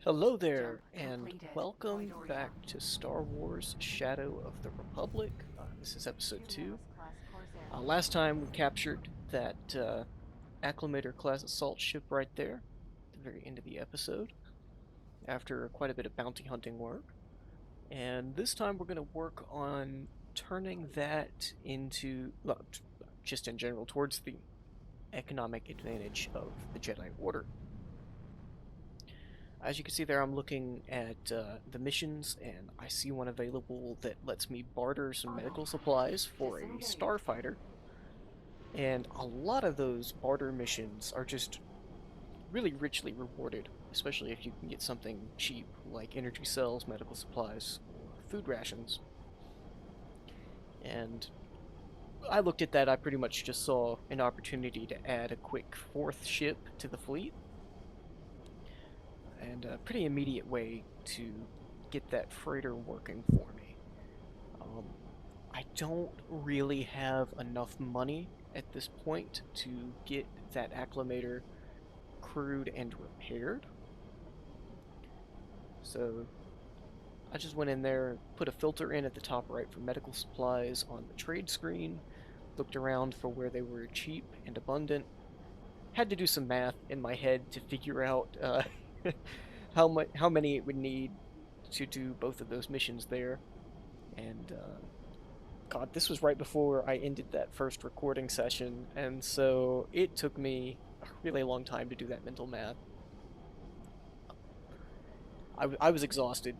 Hello there, and welcome back to Star Wars Shadow of the Republic. This is episode 2. Last time we captured that Acclamator-class assault ship right there, at the very end of the episode, after quite a bit of bounty hunting work. And this time we're going to work on turning that into, well, just in general, towards the economic advantage of the Jedi Order. As you can see there, I'm looking at the missions, and I see one available that lets me barter some medical supplies for a starfighter. And a lot of those barter missions are just really richly rewarded, especially if you can get something cheap like energy cells, medical supplies, or food rations. And I looked at that, I pretty much just saw an opportunity to add a quick fourth ship to the fleet, and a pretty immediate way to get that freighter working for me. I don't really have enough money at this point to get that acclimator crewed and repaired. So I just went in there, put a filter in at the top right for medical supplies on the trade screen, looked around for where they were cheap and abundant, had to do some math in my head to figure out how many it would need to do both of those missions there. And God, this was right before I ended that first recording session, and so it took me a really long time to do that mental math. I was exhausted.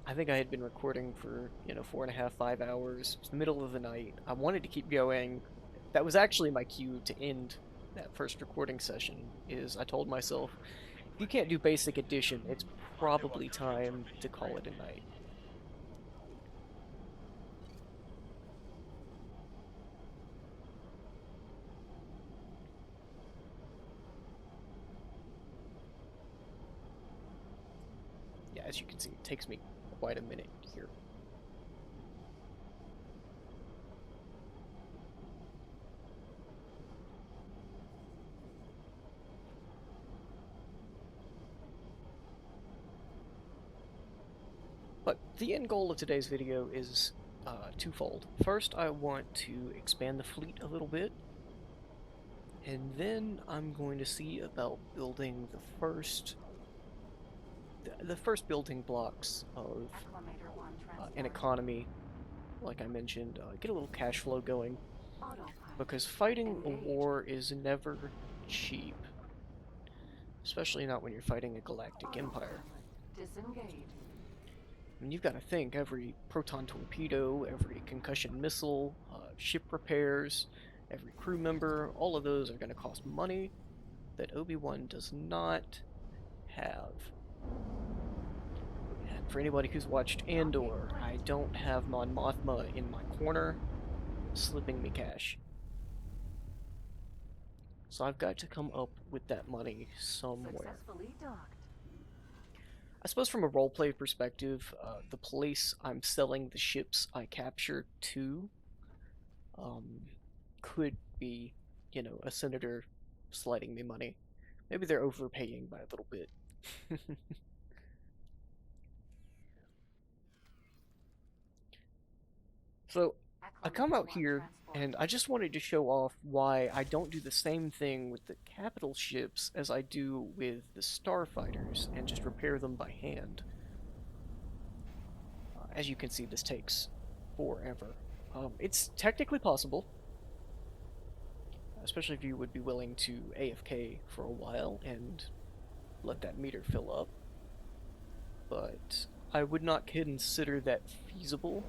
I think I had been recording for 4.5, 5 hours. It was the middle of the night. I wanted to keep going. That was actually my cue to end that first recording session. Is I told myself, if you can't do basic addition, it's probably time to call it a night. Yeah, as you can see, it takes me quite a minute here. But the end goal of today's video is twofold. First, I want to expand the fleet a little bit, and then I'm going to see about building the first building blocks of an economy. Like I mentioned, get a little cash flow going, because fighting a war is never cheap, especially not when you're fighting a galactic empire. I mean, you've got to think, every proton torpedo, every concussion missile, ship repairs, every crew member, all of those are going to cost money that Obi-Wan does not have. And for anybody who's watched Andor, I don't have Mon Mothma in my corner slipping me cash. So I've got to come up with that money somewhere. I suppose from a roleplay perspective, the place I'm selling the ships I capture to could be, a senator sliding me money. Maybe they're overpaying by a little bit. So I come out here and I just wanted to show off why I don't do the same thing with the capital ships as I do with the starfighters and just repair them by hand. As you can see, this takes forever. It's technically possible, especially if you would be willing to AFK for a while and let that meter fill up, but I would not consider that feasible.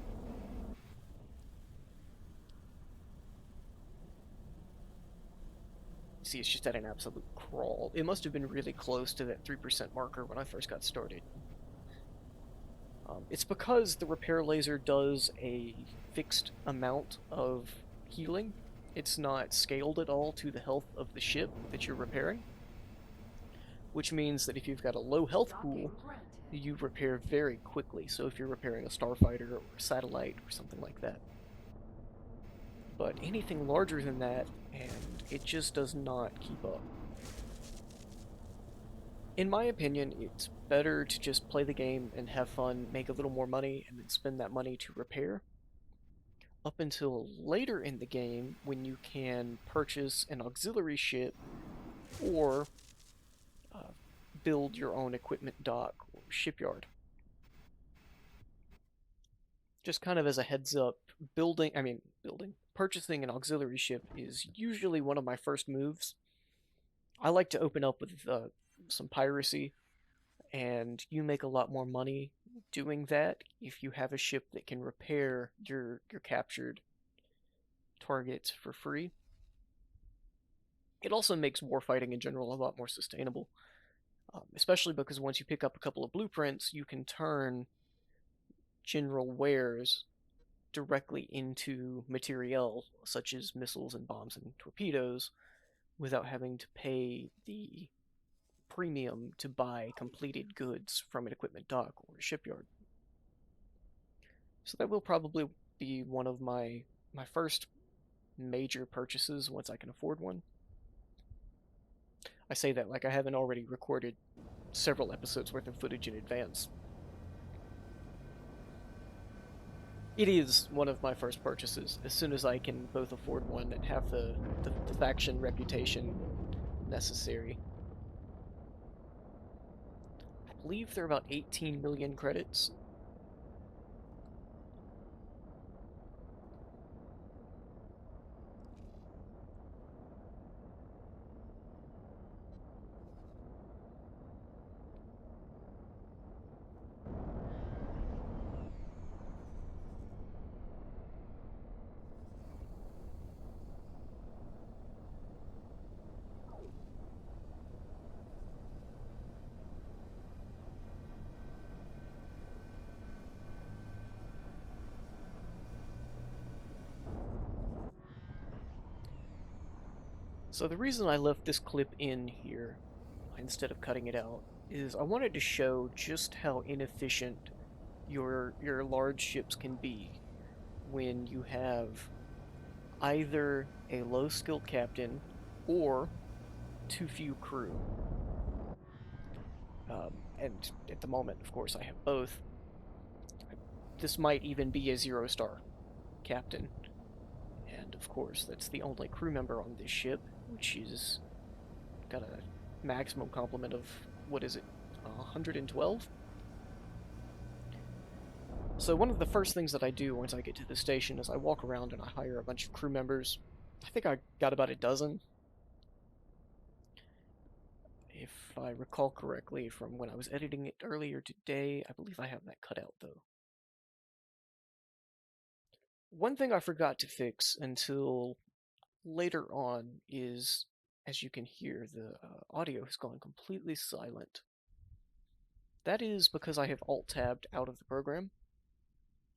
See, it's just at an absolute crawl. It must have been really close to that 3% marker when I first got started. It's because the repair laser does a fixed amount of healing. It's not scaled at all to the health of the ship that you're repairing, which means that if you've got a low health pool, you repair very quickly. So if you're repairing a starfighter or a satellite or something like that. But anything larger than that, and it just does not keep up. In my opinion, it's better to just play the game and have fun, make a little more money, and then spend that money to repair. Up until later in the game, when you can purchase an auxiliary ship or uh, build your own equipment dock or shipyard. Just kind of as a heads up, purchasing an auxiliary ship is usually one of my first moves. I like to open up with some piracy, and you make a lot more money doing that if you have a ship that can repair your captured targets for free. It also makes warfighting in general a lot more sustainable, especially because once you pick up a couple of blueprints, you can turn general wares directly into materiel such as missiles and bombs and torpedoes without having to pay the premium to buy completed goods from an equipment dock or a shipyard. So that will probably be one of my first major purchases once I can afford one. I say that like I haven't already recorded several episodes worth of footage in advance. It is one of my first purchases as soon as I can both afford one and have the faction reputation necessary. I believe there are about 18 million credits. So the reason I left this clip in here instead of cutting it out is I wanted to show just how inefficient your large ships can be when you have either a low skill captain or too few crew. And at the moment, of course, I have both. This might even be a 0-star captain. And of course, that's the only crew member on this ship, which is got a maximum complement of, what is it, 112? So one of the first things that I do once I get to the station is I walk around and I hire a bunch of crew members. I think I got about a dozen. If I recall correctly from when I was editing it earlier today, I believe I have that cut out though. One thing I forgot to fix until later on is, as you can hear, the audio has gone completely silent. That is because I have alt-tabbed out of the program,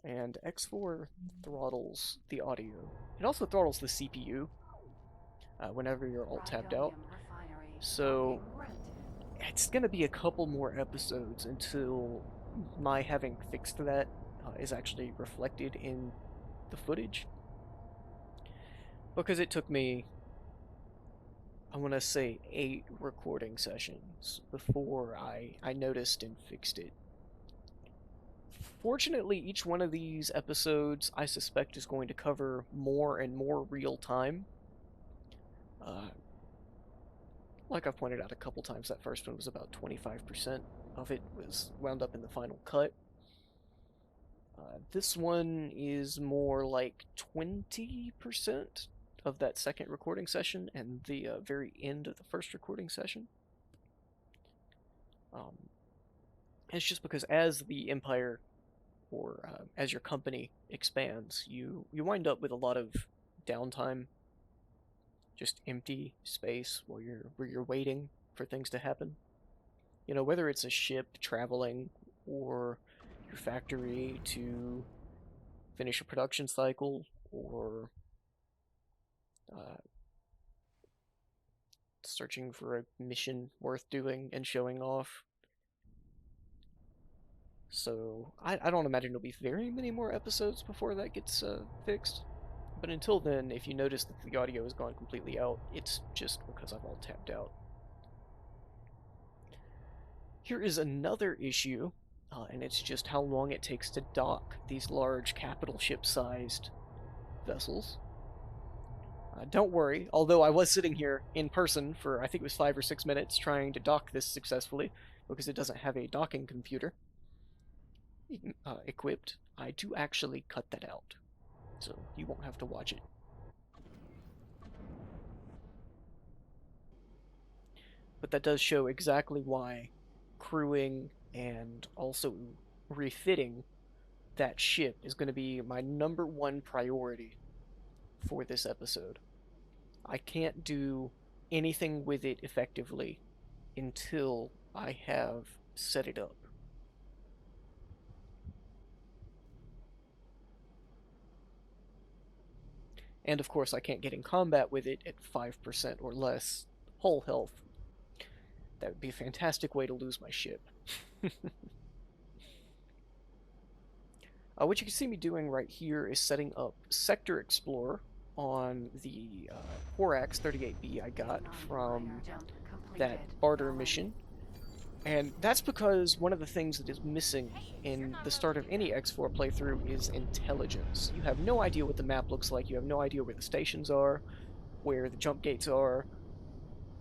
and X4 throttles the audio. It also throttles the CPU whenever you're alt-tabbed out. So it's going to be a couple more episodes until my having fixed that is actually reflected in the footage. Because it took me, I want to say, 8 recording sessions before I noticed and fixed it. Fortunately, each one of these episodes, I suspect, is going to cover more and more real time. Like I've pointed out a couple times, that first one was about 25% of it was wound up in the final cut. This one is more like 20% of that second recording session and the very end of the first recording session. It's just because as the Empire or as your company expands, you wind up with a lot of downtime, just empty space while you're waiting for things to happen. You know, whether it's a ship traveling or your factory to finish a production cycle or uh, searching for a mission worth doing and showing off. So I don't imagine there'll be very many more episodes before that gets fixed. But until then, if you notice that the audio has gone completely out, it's just because I've alt-tabbed out. Here is another issue, and it's just how long it takes to dock these large capital ship-sized vessels. Don't worry, although I was sitting here in person for I think it was 5 or 6 minutes trying to dock this successfully because it doesn't have a docking computer equipped. I do actually cut that out, so you won't have to watch it. But that does show exactly why crewing and also refitting that ship is going to be my #1 priority for this episode. I can't do anything with it effectively until I have set it up. And of course I can't get in combat with it at 5% or less hull health. That would be a fantastic way to lose my ship. What you can see me doing right here is setting up Sector Explorer on the KoHrat 38B I got from that barter mission. And that's because one of the things that is missing in the start of any X4 playthrough is intelligence. You have no idea what the map looks like, you have no idea where the stations are, where the jump gates are,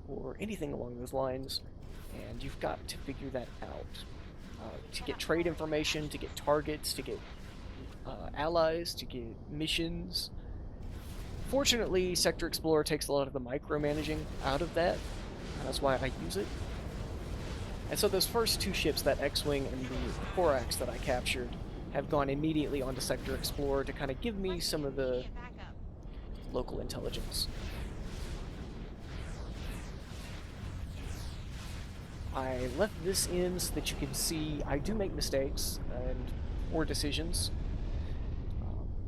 or anything along those lines, and you've got to figure that out. To get trade information, to get targets, to get allies, to get missions. Fortunately, Sector Explorer takes a lot of the micromanaging out of that, and that's why I use it. And so those first 2 ships, that X-Wing and the KoHrat that I captured, have gone immediately onto Sector Explorer to kind of give me some of the local intelligence. I left this in so that you can see I do make mistakes and poor decisions.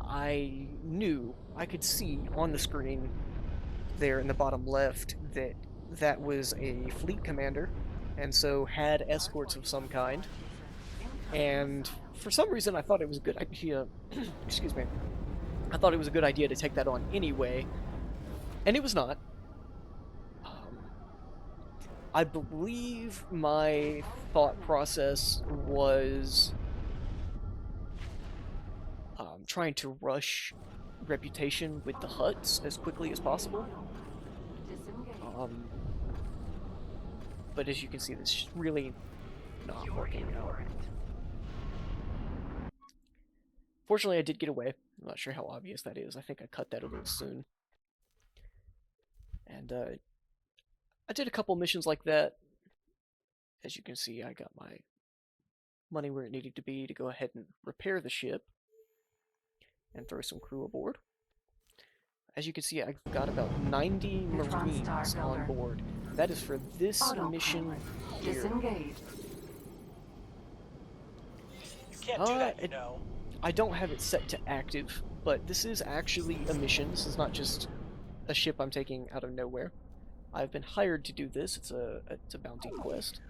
I knew, I could see on the screen there in the bottom left that that was a fleet commander, and so had escorts of some kind. And for some reason I thought it was a good idea, excuse me, I thought it was a good idea to take that on anyway, and it was not. I believe my thought process was trying to rush reputation with the Hutts as quickly as possible. But as you can see, this is really not working out. Fortunately, I did get away. I'm not sure how obvious that is. I think I cut that a little soon. And I did a couple missions like that. As you can see, I got my money where it needed to be to go ahead and repair the ship and throw some crew aboard. As you can see, I've got about 90 Marines on board. That is for this mission here. Disengage. You can't do that, you know. I don't have it set to active, but this is actually a mission. This is not just a ship I'm taking out of nowhere. I've been hired to do this. It's a bounty quest.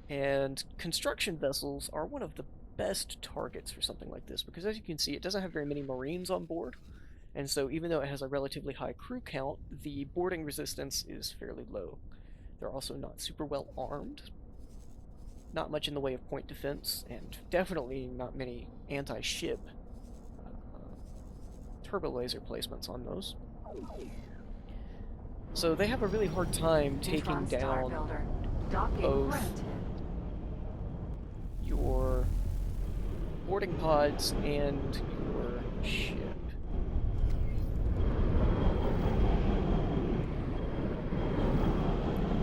And construction vessels are one of the best targets for something like this, because as you can see, it doesn't have very many Marines on board, and so even though it has a relatively high crew count, the boarding resistance is fairly low. They're also not super well armed, not much in the way of point defense, and definitely not many anti-ship turbo laser placements on those. So they have a really hard time taking down both your boarding pods and your ship.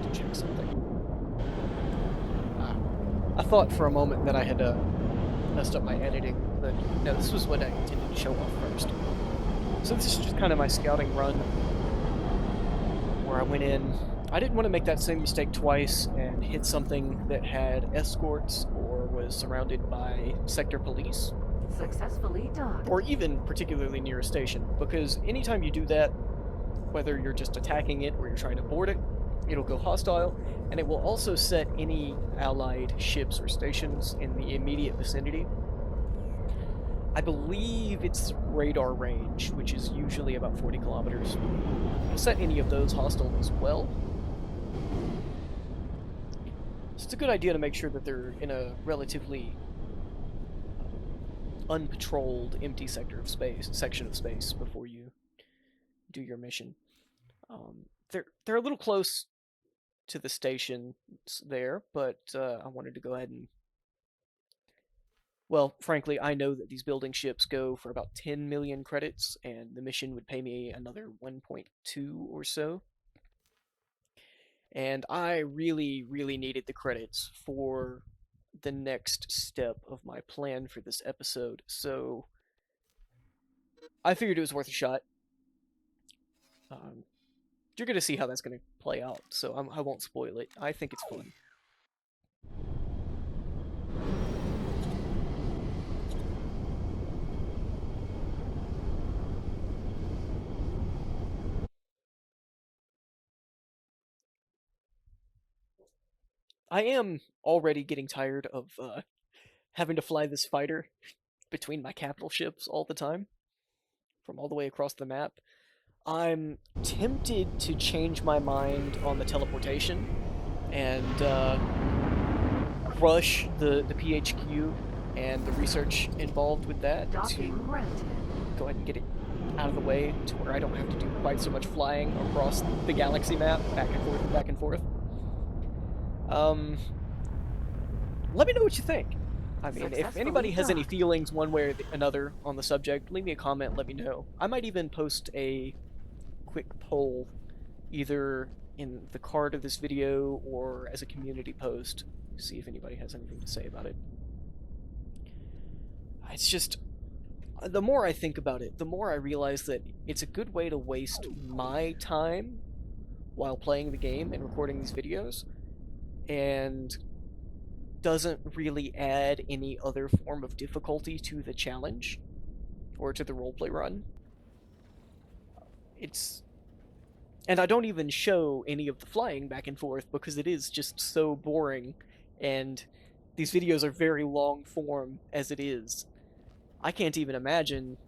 To check something. I thought for a moment that I had messed up my editing, but no, this was what I intended to show off first. So this is just kind of my scouting run, where I went in. I didn't want to make that same mistake twice and hit something that had escorts or was surrounded by sector police. Successfully docked. Or even particularly near a station, because anytime you do that, whether you're just attacking it or you're trying to board it, it'll go hostile, and it will also set any allied ships or stations in the immediate vicinity. I believe it's radar range, which is usually about 40 kilometers. It'll set any of those hostile as well. So it's a good idea to make sure that they're in a relatively unpatrolled, empty section of space before you do your mission. They're a little close to the station there, but I wanted to go ahead and, well, frankly, I know that these building ships go for about 10 million credits, and the mission would pay me another 1.2 or so. And I really, really needed the credits for the next step of my plan for this episode, so I figured it was worth a shot. You're gonna see how that's gonna play out, so I won't spoil it. I think it's fun. I am already getting tired of having to fly this fighter between my capital ships all the time, from all the way across the map. I'm tempted to change my mind on the teleportation and rush the PHQ and the research involved with that to go ahead and get it out of the way to where I don't have to do quite so much flying across the galaxy map, back and forth and back and forth. Let me know what you think. I mean, if anybody has any feelings one way or another on the subject, leave me a comment, let me know. I might even post a quick poll, either in the card of this video or as a community post, see if anybody has anything to say about it. It's just, the more I think about it, the more I realize that it's a good way to waste my time while playing the game and recording these videos, and doesn't really add any other form of difficulty to the challenge or to the roleplay run. And I don't even show any of the flying back and forth because it is just so boring, and these videos are very long form as it is. I can't even imagine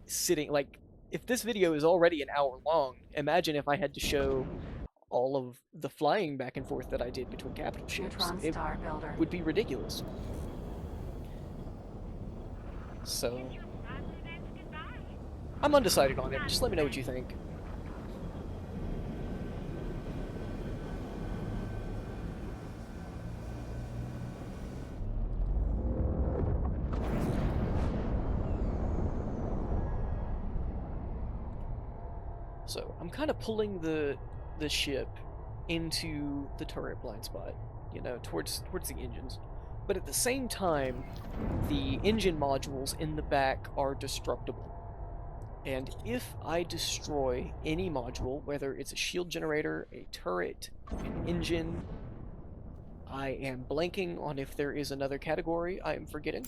sitting, like, if this video is already an hour long, imagine if I had to show all of the flying back and forth that I did between capital ships. Neutron Star Builder would be ridiculous. So, I'm undecided on it. Just let me know what you think. So, I'm kind of pulling the ship into the turret blind spot, you know, towards the engines. But at the same time, the engine modules in the back are destructible. And if I destroy any module, whether it's a shield generator, a turret, an engine, I am blanking on if there is another category I am forgetting.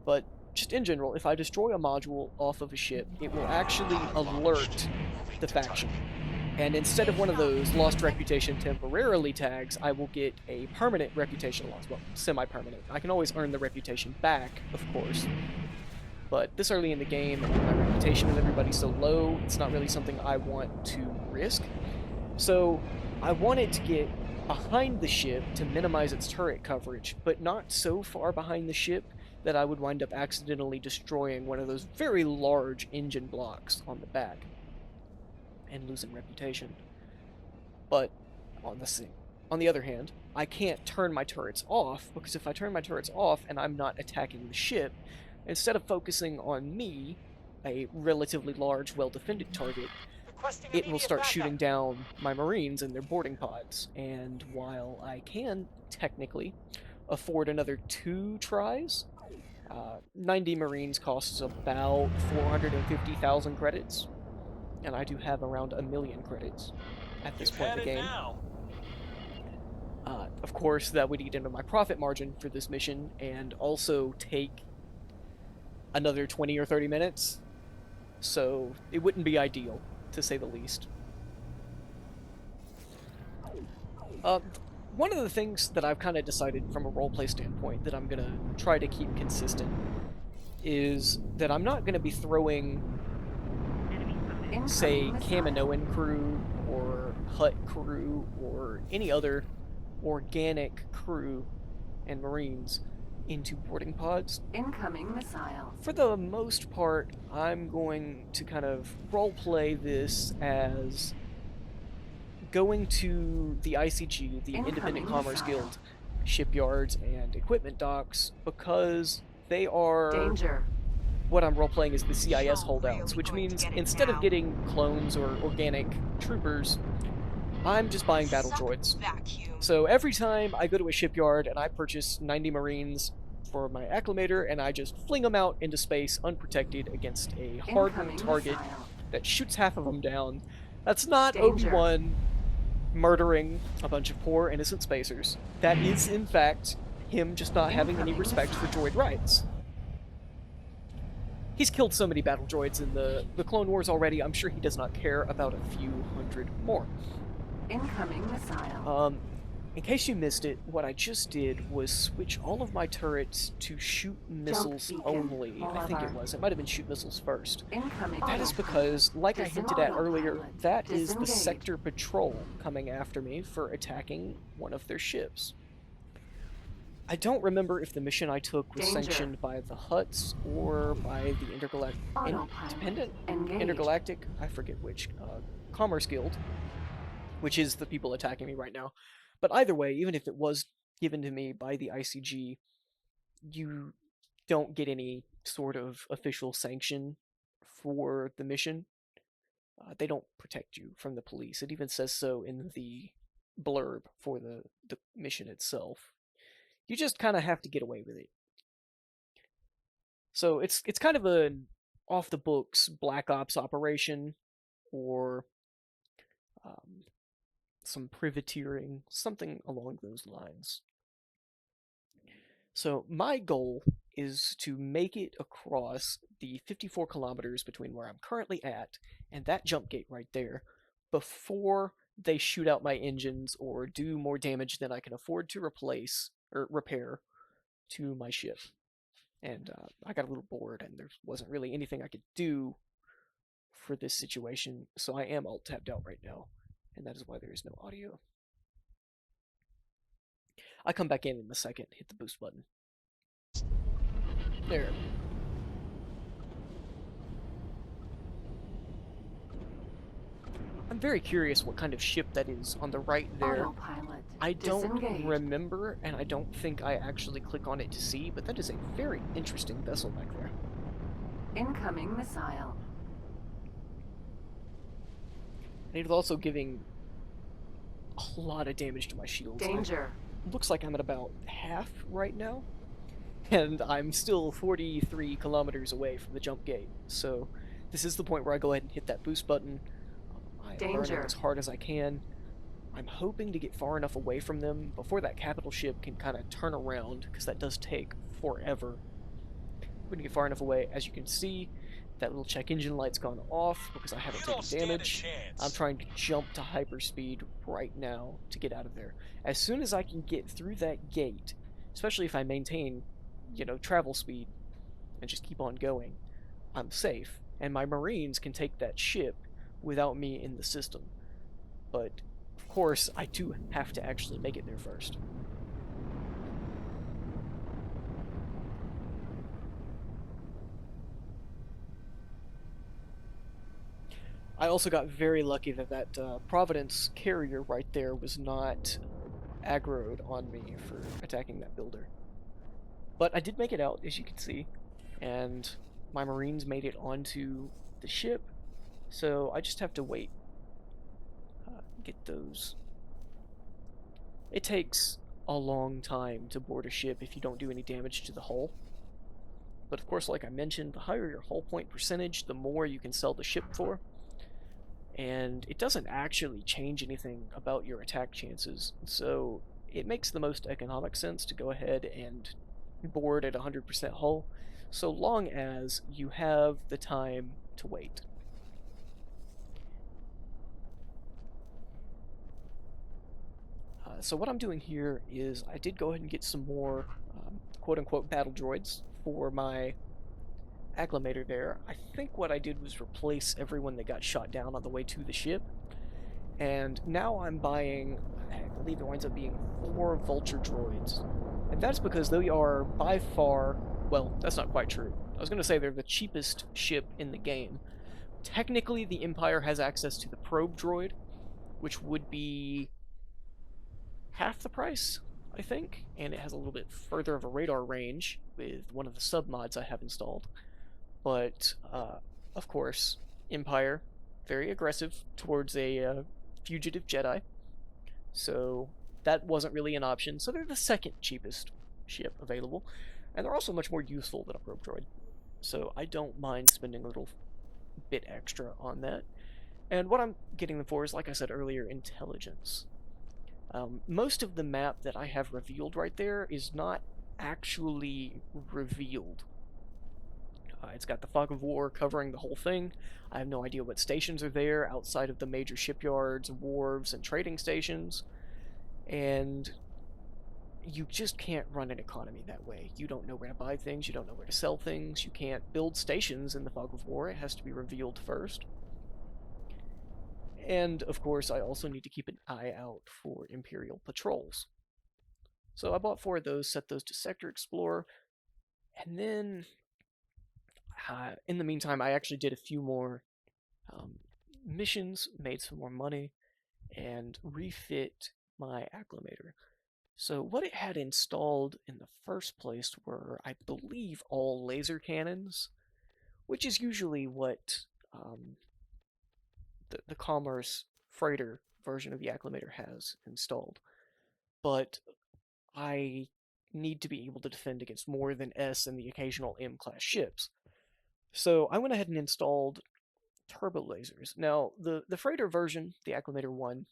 But just in general, if I destroy a module off of a ship, it will actually alert the faction. And instead of one of those lost reputation temporarily tags, I will get a permanent reputation loss. Well, semi-permanent. I can always earn the reputation back, of course. But this early in the game, and my reputation with everybody so low, it's not really something I want to risk. So I wanted to get behind the ship to minimize its turret coverage, but not so far behind the ship that I would wind up accidentally destroying one of those very large engine blocks on the back and losing reputation. But on the other hand, I can't turn my turrets off, because if I turn my turrets off and I'm not attacking the ship, instead of focusing on me, a relatively large, well-defended target, it will start shooting down my Marines and their boarding pods. And while I can technically afford another 2 tries, 90 Marines costs about 450,000 credits, and I do have around 1 million credits at this point in the game. Of course, that would eat into my profit margin for this mission, and also take another 20 or 30 minutes, so it wouldn't be ideal, to say the least. One of the things that I've kind of decided from a roleplay standpoint that I'm going to try to keep consistent is that I'm not going to be throwing, say, Kaminoan crew or Hut crew or any other organic crew and Marines into boarding pods. Incoming missile. For the most part, I'm going to kind of roleplay this as going to the ICG, the Independent Commerce Guild, shipyards, and equipment docks, because they are Danger. what I'm roleplaying is the CIS holdouts, which means instead of getting clones or organic troopers, I'm just buying battle droids. So every time I go to a shipyard and I purchase 90 Marines for my Acclamator, and I just fling them out into space unprotected against a hardened target that shoots half of them down, that's not Obi-Wan murdering a bunch of poor innocent spacers. That is, in fact, him just not having any respect for droid rights. He's killed so many battle droids in the Clone Wars already, I'm sure he does not care about a few hundred more. Incoming missile. In case you missed it, what I just did was switch all of my turrets to shoot missiles only. I think it was. It might have been shoot missiles first. That is because, like I hinted at earlier, that is the sector patrol coming after me for attacking one of their ships. I don't remember if the mission I took was sanctioned by the Hutts or by the Intergalactic, I forget which, Commerce Guild, which is the people attacking me right now. But either way, even if it was given to me by the ICG, you don't get any sort of official sanction for the mission. They don't protect you from the police. It even says so in the blurb for the mission itself. You just kind of have to get away with it. So it's kind of an off-the-books Black Ops operation, or some privateering, something along those lines. So my goal is to make it across the 54 kilometers between where I'm currently at and that jump gate right there before they shoot out my engines or do more damage than I can afford to replace or repair to my ship. And I got a little bored and there wasn't really anything I could do for this situation, so I am alt-tabbed out right now, and that is why there is no audio. I come back in a second, hit the boost button. There. I'm very curious what kind of ship that is on the right there. Autopilot. I don't remember, and I don't think I actually click on it to see, but that is a very interesting vessel back there. Incoming missile. And it's also giving a lot of damage to my shields. Danger. It looks like I'm at about half right now, and I'm still 43 kilometers away from the jump gate. So this is the point where I go ahead and hit that boost button. I'm running as hard as I can. I'm hoping to get far enough away from them before that capital ship can kind of turn around, because that does take forever. I'm going to get far enough away. As you can see, that little check engine light's gone off because I haven't taken damage. I'm trying to jump to hyperspeed right now to get out of there. As soon as I can get through that gate, especially if I maintain, travel speed and just keep on going, I'm safe. And my Marines can take that ship without me in the system. But, of course, I do have to actually make it there first. I also got very lucky that Providence carrier right there was not aggroed on me for attacking that builder. But I did make it out, as you can see, and my Marines made it onto the ship, so I just have to wait. Get those. It takes a long time to board a ship if you don't do any damage to the hull. But of course, like I mentioned, the higher your hull point percentage, the more you can sell the ship for. And it doesn't actually change anything about your attack chances, so it makes the most economic sense to go ahead and board at 100% hull, so long as you have the time to wait. So what I'm doing here is I did go ahead and get some more quote-unquote battle droids for my Acclamator there. I think what I did was replace everyone that got shot down on the way to the ship, And now I'm buying, I believe it winds up being 4 vulture droids. And that's because they are by far, well, that's not quite true. I was going to say they're the cheapest ship in the game. Technically, the Empire has access to the probe droid, which would be half the price, I think, and it has a little bit further of a radar range with one of the sub-mods I have installed. But, of course, Empire, very aggressive towards a fugitive Jedi, so that wasn't really an option. So they're the second cheapest ship available, and they're also much more useful than a probe droid. So I don't mind spending a little bit extra on that. And what I'm getting them for is, like I said earlier, intelligence. Most of the map that I have revealed right there is not actually revealed. It's got the fog of war covering the whole thing. I have no idea what stations are there outside of the major shipyards, wharves, and trading stations. And you just can't run an economy that way. You don't know where to buy things, you don't know where to sell things, you can't build stations in the fog of war. It has to be revealed first. And, of course, I also need to keep an eye out for Imperial patrols. So I bought 4 of those, set those to Sector Explorer, and then, in the meantime, I actually did a few more missions, made some more money, and refit my Acclamator. So what it had installed in the first place were, I believe, all laser cannons, which is usually what the Commerce freighter version of the Acclamator has installed. But I need to be able to defend against more than S and the occasional M-class ships. So I went ahead and installed turbo lasers. Now, the freighter version, the Acclamator 1,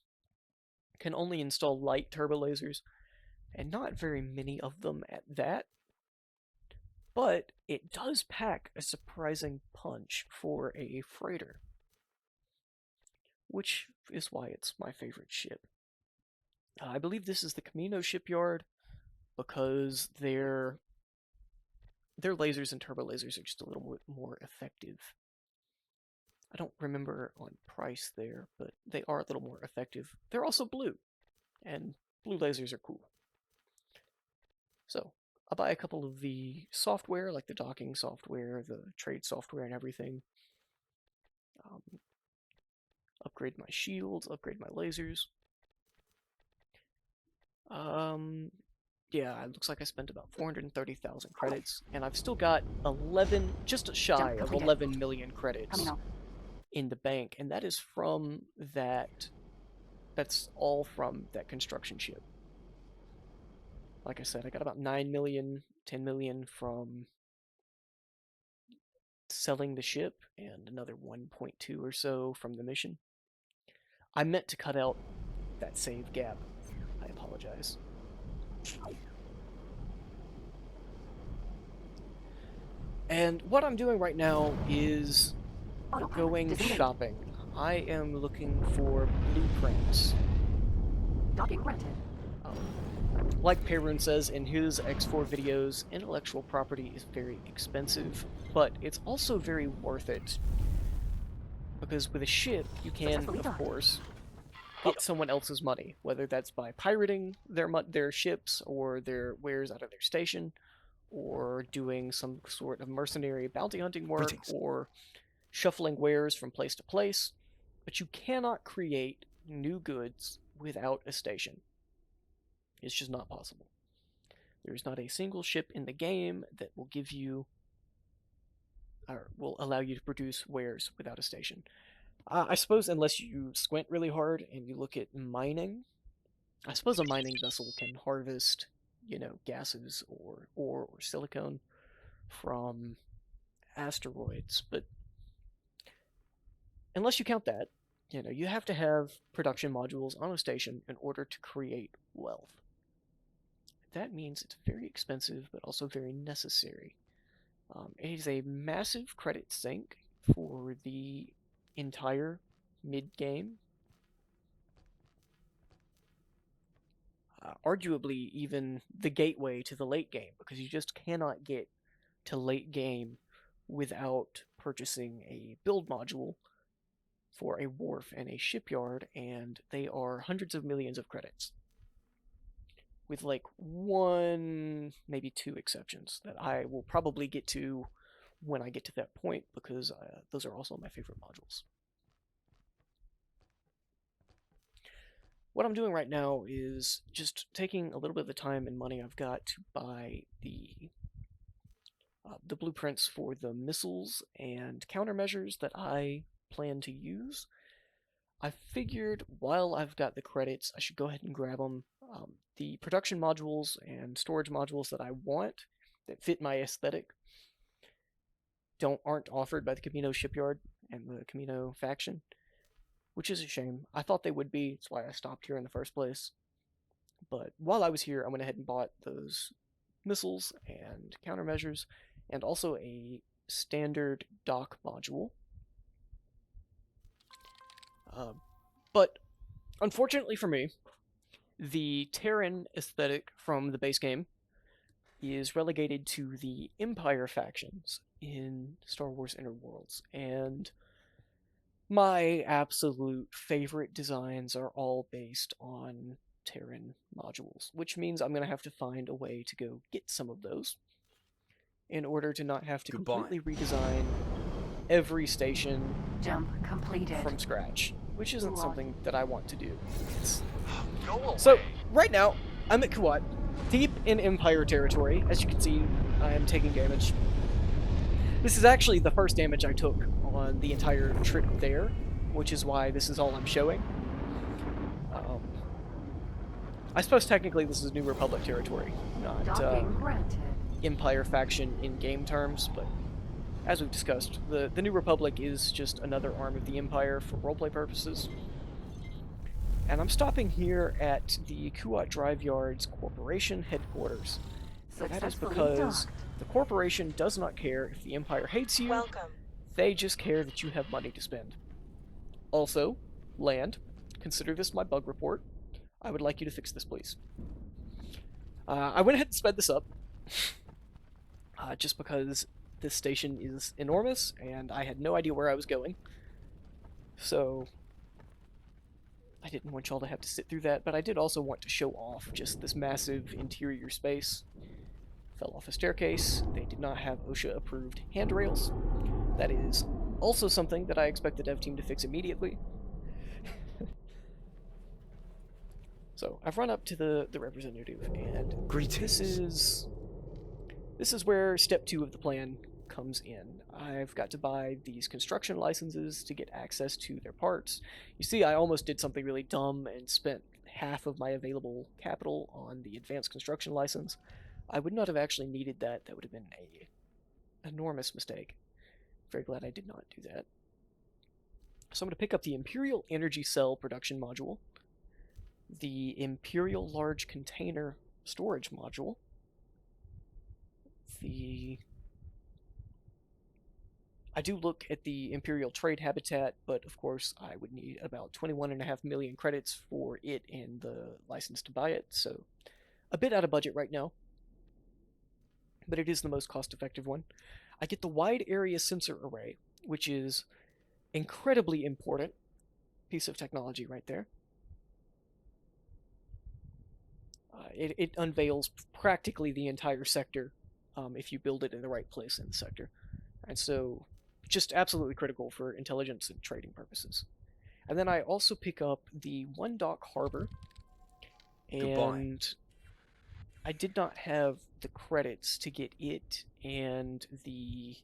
can only install light turbo lasers, and not very many of them at that. But it does pack a surprising punch for a freighter, which is why it's my favorite ship. I believe this is the Camino shipyard because their lasers and turbo lasers are just a little bit more effective. I don't remember on price there, but they are a little more effective. They're also blue, and blue lasers are cool. So I'll buy a couple of the software, like the docking software, the trade software, and everything. Upgrade my shields, upgrade my lasers. Yeah, it looks like I spent about 430,000 credits, and I've still got 11, just shy of 11 million credits in the bank, and that is from that's all from that construction ship. Like I said, I got about 9 million, 10 million from selling the ship, and another 1.2 or so from the mission. I meant to cut out that save gap. I apologize. And what I'm doing right now is going shopping. I am looking for blueprints. Docking granted. Like Perun says in his X4 videos, intellectual property is very expensive, but it's also very worth it. Because with a ship, you can, of course, get someone else's money, whether that's by pirating their ships or their wares out of their station, or doing some sort of mercenary bounty hunting work, or shuffling wares from place to place. But you cannot create new goods without a station. It's just not possible. There's not a single ship in the game that will give you, or will allow you to produce wares without a station. I suppose unless you squint really hard and you look at mining, I suppose a mining vessel can harvest, gases or ore or silicone from asteroids, but unless you count that, you have to have production modules on a station in order to create wealth. That means it's very expensive, but also very necessary. It is a massive credit sink for the entire mid-game. Arguably, even the gateway to the late game, because you just cannot get to late game without purchasing a build module for a wharf and a shipyard, and they are hundreds of millions of credits. With like one, maybe two exceptions that I will probably get to when I get to that point, because those are also my favorite modules. What I'm doing right now is just taking a little bit of the time and money I've got to buy the blueprints for the missiles and countermeasures that I plan to use. I figured while I've got the credits, I should go ahead and grab them. The production modules and storage modules that I want that fit my aesthetic aren't offered by the Camino Shipyard and the Camino faction, which is a shame. I thought they would be. That's why I stopped here in the first place. But while I was here, I went ahead and bought those missiles and countermeasures, and also a standard dock module. But unfortunately for me, the Terran aesthetic from the base game is relegated to the Empire factions in Star Wars Interworlds, and my absolute favorite designs are all based on Terran modules, which means I'm going to have to find a way to go get some of those in order to not have to completely redesign every station Jump completed. from scratch, which isn't something that I want to do. Go away. So, right now, I'm at KoHrat, deep in Empire territory. As you can see, I am taking damage. This is actually the first damage I took on the entire trip there, which is why this is all I'm showing. I suppose technically this is New Republic territory, not Empire faction in game terms, but as we've discussed, the New Republic is just another arm of the Empire for roleplay purposes. And I'm stopping here at the KoHrat Drive Yards Corporation headquarters. That is because the corporation does not care if the Empire hates you. Welcome. They just care that you have money to spend. Also, land. Consider this my bug report. I would like you to fix this, please. I went ahead and sped this up. Just because this station is enormous, and I had no idea where I was going. So I didn't want y'all to have to sit through that, but I did also want to show off just this massive interior space. Fell off a staircase. They did not have OSHA-approved handrails. That is also something that I expect the dev team to fix immediately. So, I've run up to the representative, and Greetings. This is where step 2 of the plan comes in. I've got to buy these construction licenses to get access to their parts. You see, I almost did something really dumb and spent half of my available capital on the advanced construction license. I would not have actually needed that. That would have been an enormous mistake. Very glad I did not do that. So I'm going to pick up the Imperial Energy Cell production module, the Imperial Large Container storage module, I do look at the Imperial Trade Habitat, but of course I would need about 21.5 million credits for it and the license to buy it, so a bit out of budget right now, but it is the most cost-effective one. I get the Wide Area Sensor Array, which is incredibly important piece of technology right there. It unveils practically the entire sector if you build it in the right place in the sector. And so, just absolutely critical for intelligence and trading purposes. And then I also pick up the One Dock Harbor. And I did not have the credits to get it and the...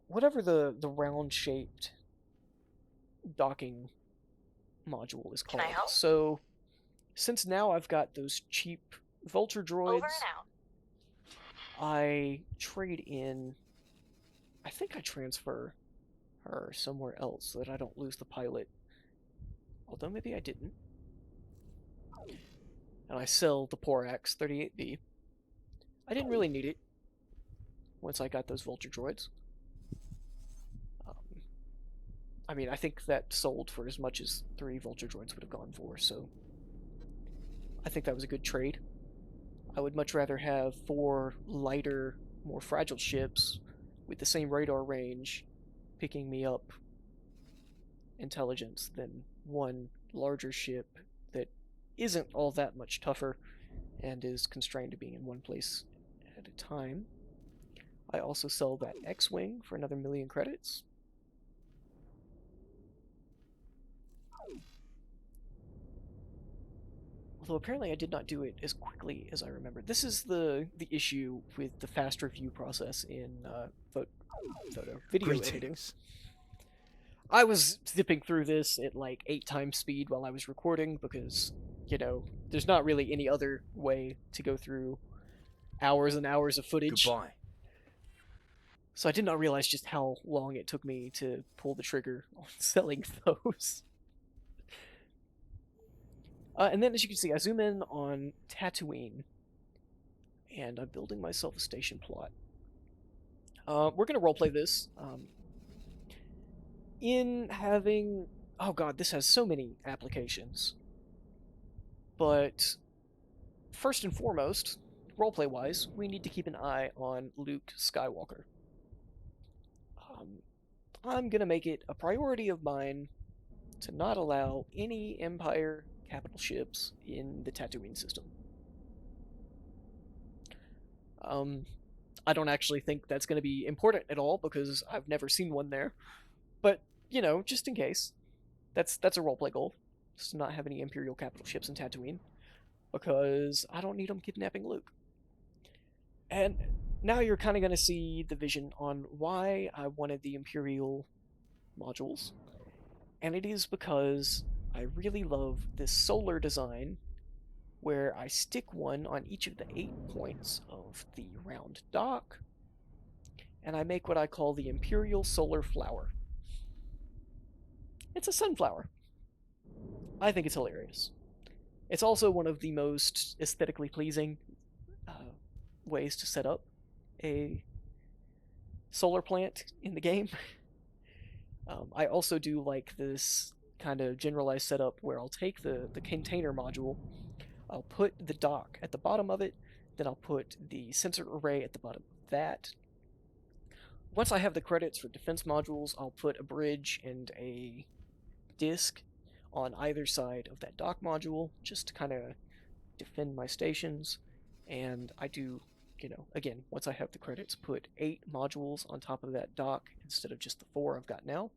whatever the round-shaped docking module is called. Can I help? So, since now I've got those cheap Vulture droids, Over and out. I trade in... I think I transfer her somewhere else so that I don't lose the pilot. Although maybe I didn't. And I sell the Porax 38B. I didn't really need it once I got those Vulture droids. I mean, I think that sold for as much as 3 Vulture droids would have gone for, so I think that was a good trade. I would much rather have 4 lighter, more fragile ships with the same radar range picking me up intelligence than one larger ship that isn't all that much tougher and is constrained to being in one place at a time. I also sell that X-Wing for another 1,000,000 credits. Although apparently I did not do it as quickly as I remembered. This is the issue with the fast review process in video editing. I was zipping through this at like 8 times speed while I was recording because, there's not really any other way to go through hours and hours of footage. Goodbye. So I did not realize just how long it took me to pull the trigger on selling those. And then, as you can see, I zoom in on Tatooine, and I'm building myself a station plot. We're going to roleplay this. In having... Oh god, this has so many applications. But first and foremost, roleplay-wise, we need to keep an eye on Luke Skywalker. I'm going to make it a priority of mine to not allow any Empire capital ships in the Tatooine system. I don't actually think that's going to be important at all because I've never seen one there. But, just in case. That's a roleplay goal. Just to not have any Imperial capital ships in Tatooine. Because I don't need them kidnapping Luke. And now you're kind of going to see the vision on why I wanted the Imperial modules. And it is because I really love this solar design where I stick one on each of the 8 points of the round dock, and I make what I call the Imperial Solar Flower. It's a sunflower. I think it's hilarious. It's also one of the most aesthetically pleasing ways to set up a solar plant in the game. I also do like this kind of generalized setup where I'll take the container module, I'll put the dock at the bottom of it, then I'll put the sensor array at the bottom of that. Once I have the credits for defense modules, I'll put a bridge and a disc on either side of that dock module just to kind of defend my stations. And I do, again, once I have the credits, put 8 modules on top of that dock instead of just the 4 I've got now.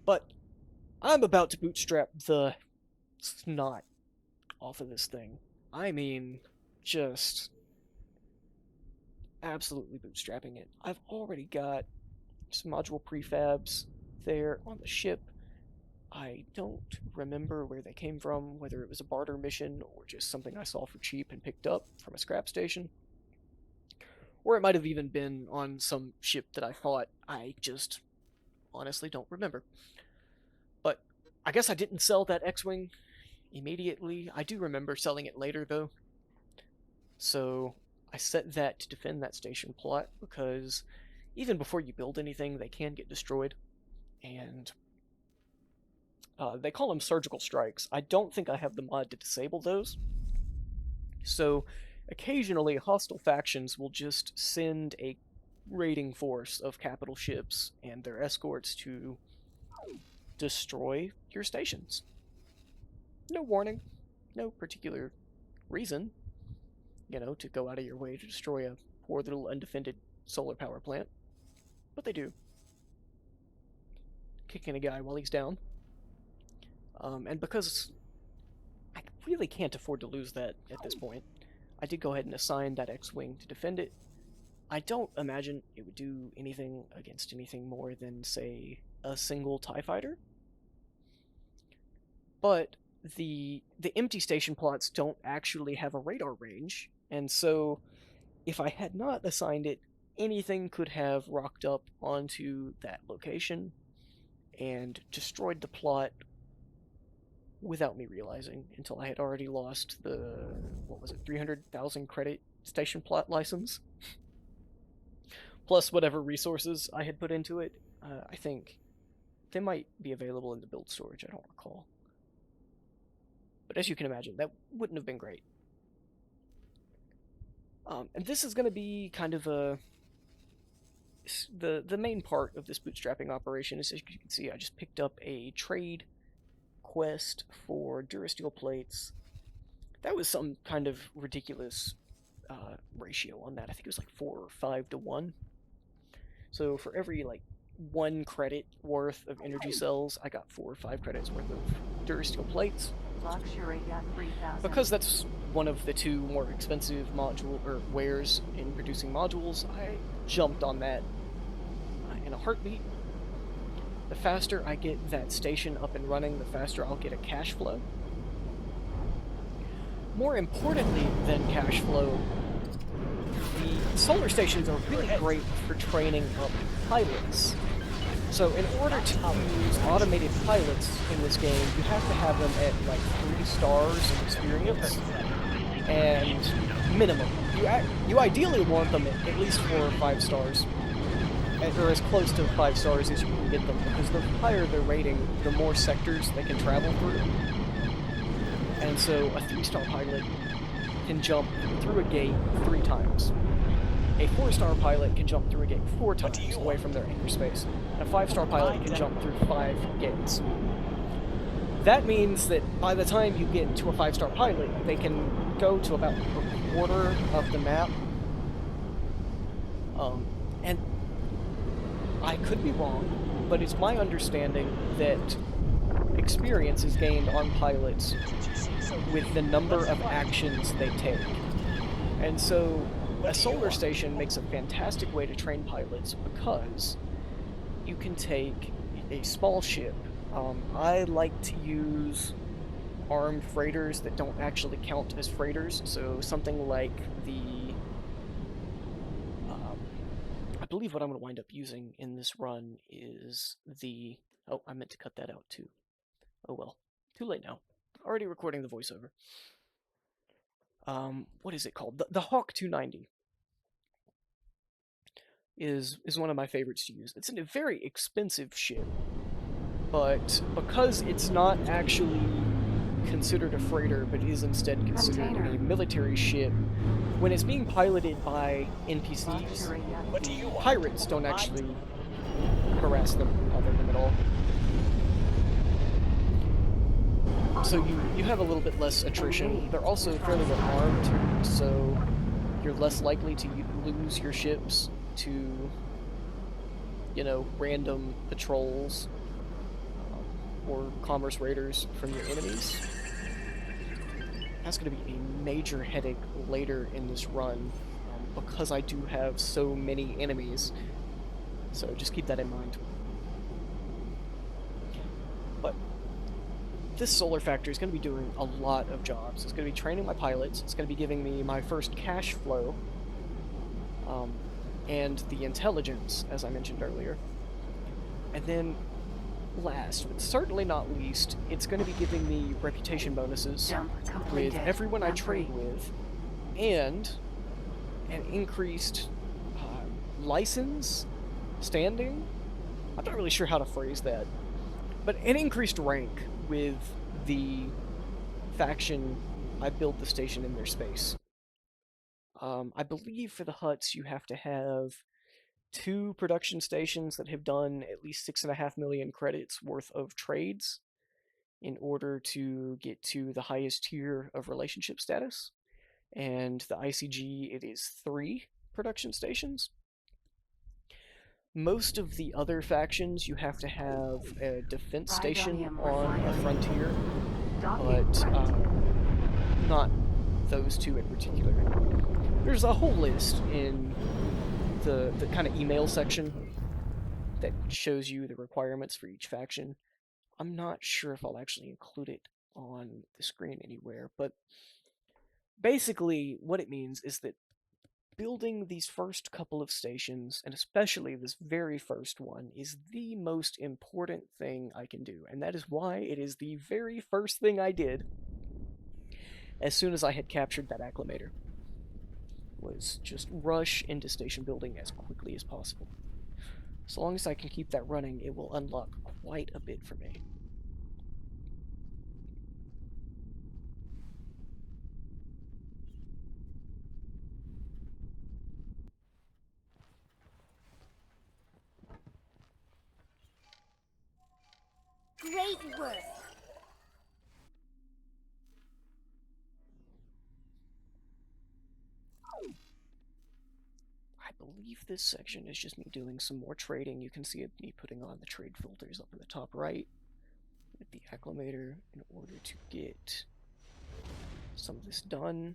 But I'm about to bootstrap the snot off of this thing. I mean, just absolutely bootstrapping it. I've already got some module prefabs there on the ship. I don't remember where they came from, whether it was a barter mission or just something I saw for cheap and picked up from a scrap station. Or it might have even been on some ship that I thought. I just honestly don't remember. But I guess I didn't sell that X-Wing immediately. I do remember selling it later, though. So I set that to defend that station plot, because even before you build anything, they can get destroyed. And they call them surgical strikes. I don't think I have the mod to disable those. So occasionally, hostile factions will just send a raiding force of capital ships and their escorts to destroy your stations. No warning, no particular reason, to go out of your way to destroy a poor little undefended solar power plant. But they do. Kicking a guy while he's down. And because I really can't afford to lose that at this point, I did go ahead and assign that X-Wing to defend it. I don't imagine it would do anything against anything more than, say, a single TIE fighter. But the empty station plots don't actually have a radar range, and so if I had not assigned it, anything could have rocked up onto that location and destroyed the plot without me realizing, until I had already lost the, 300,000 credit station plot license? Plus whatever resources I had put into it. I think they might be available in the build storage, I don't recall. But as you can imagine, that wouldn't have been great. And this is going to be kind of the main part of this bootstrapping operation is, as you can see, I just picked up a trade quest for durasteel plates. That was some kind of ridiculous ratio on that. I think it was like 4 or 5 to 1. So for every like 1 credit worth of energy cells, I got 4 or 5 credits worth of durasteel plates. Luxury at 3,000. Because that's one of the 2 more expensive module or wares in producing modules, I jumped on that in a heartbeat. The faster I get that station up and running, the faster I'll get a cash flow. More importantly than cash flow, the solar stations are really great for training up pilots. So in order to use automated pilots in this game, you have to have them at like 3 stars of experience, and minimum. You ideally want them at least 4 or 5 stars, or as close to 5 stars as you can get them, because the higher their rating, the more sectors they can travel through. And so a 3-star pilot can jump through a gate 3 times. A 4-star pilot can jump through a gate 4 times away from their anchor space. And a 5-star pilot can jump through 5 gates. That means that by the time you get to a 5-star pilot, they can go to about a quarter of the map. And I could be wrong, but it's my understanding that experience is gained on pilots with the number of actions they take. And so a solar station makes a fantastic way to train pilots because you can take a small ship. I like to use armed freighters that don't actually count as freighters, so something like the... I believe what I'm going to wind up using in this run is the... Oh, I meant to cut that out too. Oh well. Too late now. Already recording the voiceover. What is it called? The Hawk 290 is one of my favorites to use. It's a very expensive ship, but because it's not actually considered a freighter, but is instead considered a military ship, when it's being piloted by NPCs, the pirates don't actually harass them, bother them at all. So you have a little bit less attrition. They're also fairly well armed, so you're less likely to lose your ships to, you know, random patrols or commerce raiders from your enemies. That's going to be a major headache later in this run, because I do have so many enemies, so just keep that in mind. But this solar factory is going to be doing a lot of jobs. It's going to be training my pilots, it's going to be giving me my first cash flow, and the intelligence, as I mentioned earlier. And then, last, but certainly not least, it's going to be giving me reputation bonuses with everyone I trade with, and an increased license, standing, I'm not really sure how to phrase that, but an increased rank with the faction I built the station in their space. I believe for the huts you have to have 2 production stations that have done at least 6.5 million credits worth of trades in order to get to the highest tier of relationship status. And the ICG, it is 3 production stations. Most of the other factions, you have to have a defense station on a frontier, but not those 2 in particular. There's a whole list in the kind of email section that shows you the requirements for each faction. I'm not sure if I'll actually include it on the screen anywhere, but basically what it means is that building these first couple of stations, and especially this very first one, is the most important thing I can do, and that is why it is the very first thing I did as soon as I had captured that Acclamator, was just rush into station building as quickly as possible. So long as I can keep that running, it will unlock quite a bit for me. worth. I believe this section is just me doing some more trading. You can see me putting on the trade filters up in the top right with the Acclamator in order to get some of this done.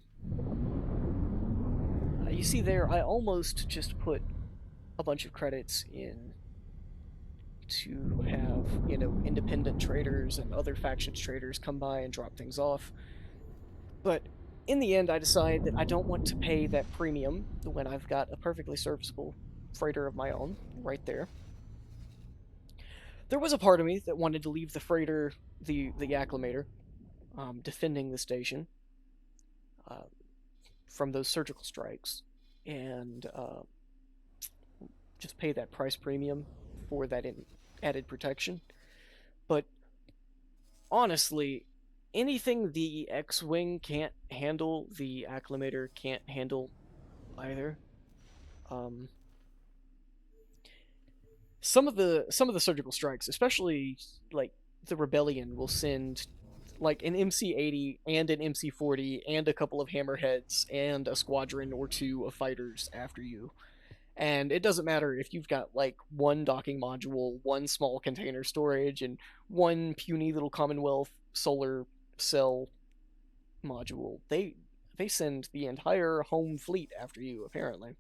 You see there, I almost just put a bunch of credits in to have, you know, independent traders and other factions traders come by and drop things off. But in the end, I decide that I don't want to pay that premium when I've got a perfectly serviceable freighter of my own right there. There was a part of me that wanted to leave the freighter, the Acclamator, defending the station from those surgical strikes, and just pay that price premium for that added protection. But honestly, anything the X-Wing can't handle, the Acclamator can't handle either. Some of the surgical strikes, especially like the Rebellion, will send like an MC-80 and an MC-40 and a couple of hammerheads and a squadron or two of fighters after you. And it doesn't matter if you've got like one docking module, one small container storage, and one puny little Commonwealth solar cell module. They send the entire home fleet after you, apparently.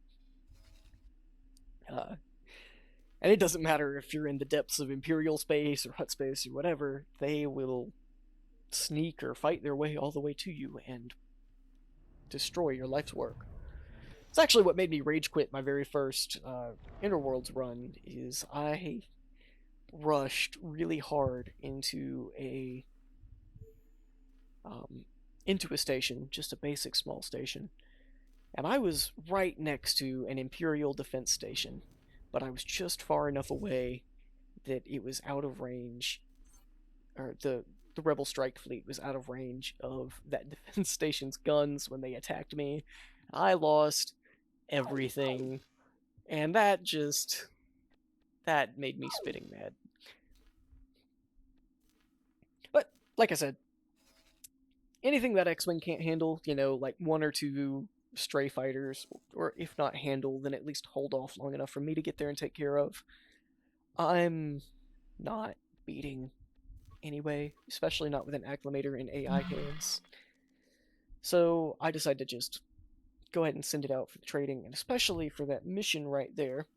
And it doesn't matter if you're in the depths of Imperial space or Hutt space or whatever, they will sneak or fight their way all the way to you and destroy your life's work. It's actually what made me rage quit my very first Interworlds run, is I rushed really hard into a station, just a basic small station, and I was right next to an Imperial defense station, but I was just far enough away that it was out of range, or the Rebel strike fleet was out of range of that defense station's guns when they attacked me. I lost everything, and that made me spitting mad. But like I said, anything that X-Wing can't handle, you know, like one or two stray fighters, or if not handle, then at least hold off long enough for me to get there and take care of, I'm not beating anyway, especially not with an Acclamator in AI hands. So I decided to just go ahead and send it out for the trading, and especially for that mission right there,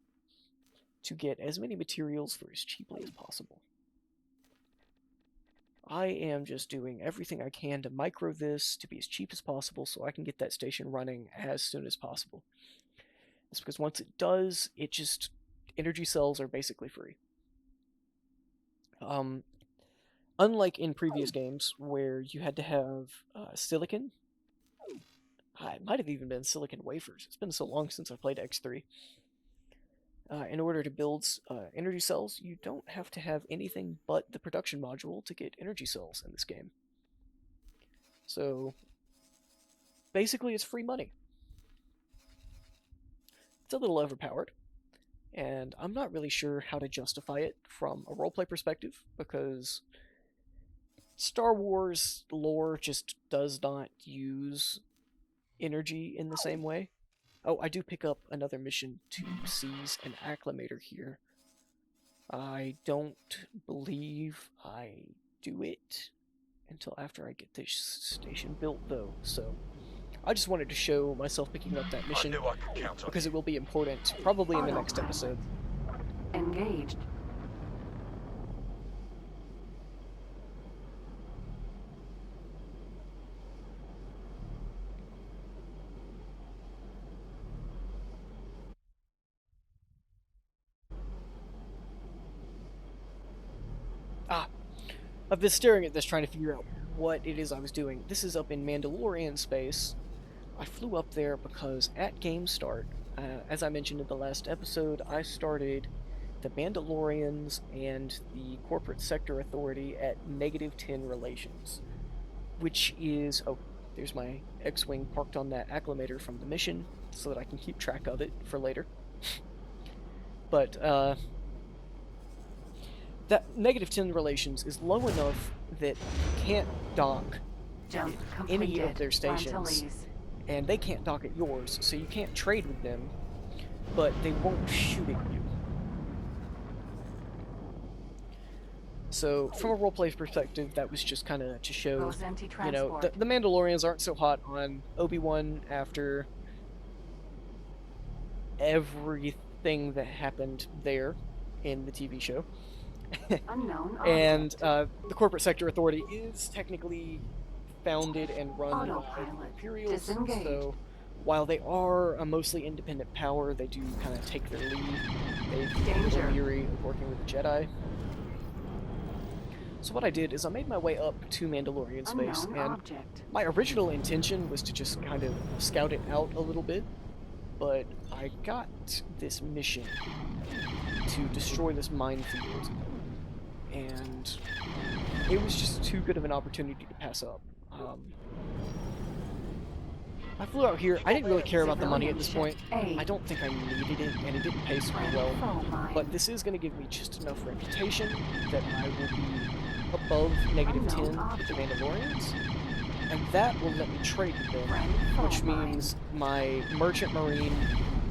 to get as many materials for as cheaply as possible. I am just doing everything I can to micro this to be as cheap as possible so I can get that station running as soon as possible. That's because once it does, energy cells are basically free. Unlike in previous games where you had to have silicon, it might have even been silicon wafers. It's been so long since I've played X3. In order to build energy cells, you don't have to have anything but the production module to get energy cells in this game. So, basically it's free money. It's a little overpowered, and I'm not really sure how to justify it from a roleplay perspective, because Star Wars lore just does not use energy in the same way. Oh, I do pick up another mission to seize an Acclamator here. I don't believe I do it until after I get this station built, though, so I just wanted to show myself picking up that mission, because it will be important, probably in the next episode. Engaged. I've been staring at this trying to figure out what it is I was doing. This is up in Mandalorian space. I flew up there because at game start, as I mentioned in the last episode, I started the Mandalorians and the Corporate Sector Authority at -10 relations, which is... oh, there's my X-Wing parked on that Acclamator from the mission, so that I can keep track of it for later. But, that -10 relations is low enough that you can't dock Jump at completed. any of their Run to stations, lease. and they can't dock at yours, so you can't trade with them, but they won't shoot at you. So, from a roleplay perspective, that was just kind of to show, Rosenti you know, transport. the Mandalorians aren't so hot on Obi-Wan after everything that happened there in the TV show. Unknown And object. the corporate sector authority is technically founded and run by the Autopilot. Imperials, Disengage. so while they are a mostly independent power, they do kind of take their lead. They get a little Danger. leery of working with the Jedi. So what I did is I made my way up to Mandalorian space, Unknown and object. my original intention was to just kind of scout it out a little bit, but I got this mission to destroy this minefield, and it was just too good of an opportunity to pass up. I flew out here. I didn't really care about the money at this point. I don't think I needed it, and it didn't pay super well. But this is going to give me just enough reputation that I will be above -10 with the Mandalorians, and that will let me trade with them, which means my merchant marine,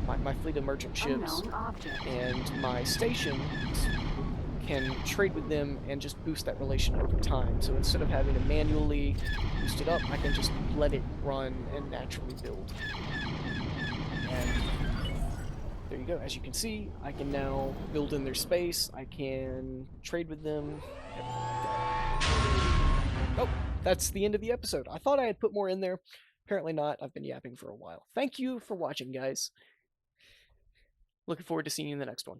my fleet of merchant ships, and my stations can trade with them and just boost that relation over time. So instead of having to manually boost it up, I can just let it run and naturally build. And there you go. As you can see, I can now build in their space. I can trade with them. Oh, that's the end of the episode. I thought I had put more in there. Apparently not. I've been yapping for a while. Thank you for watching, guys. Looking forward to seeing you in the next one.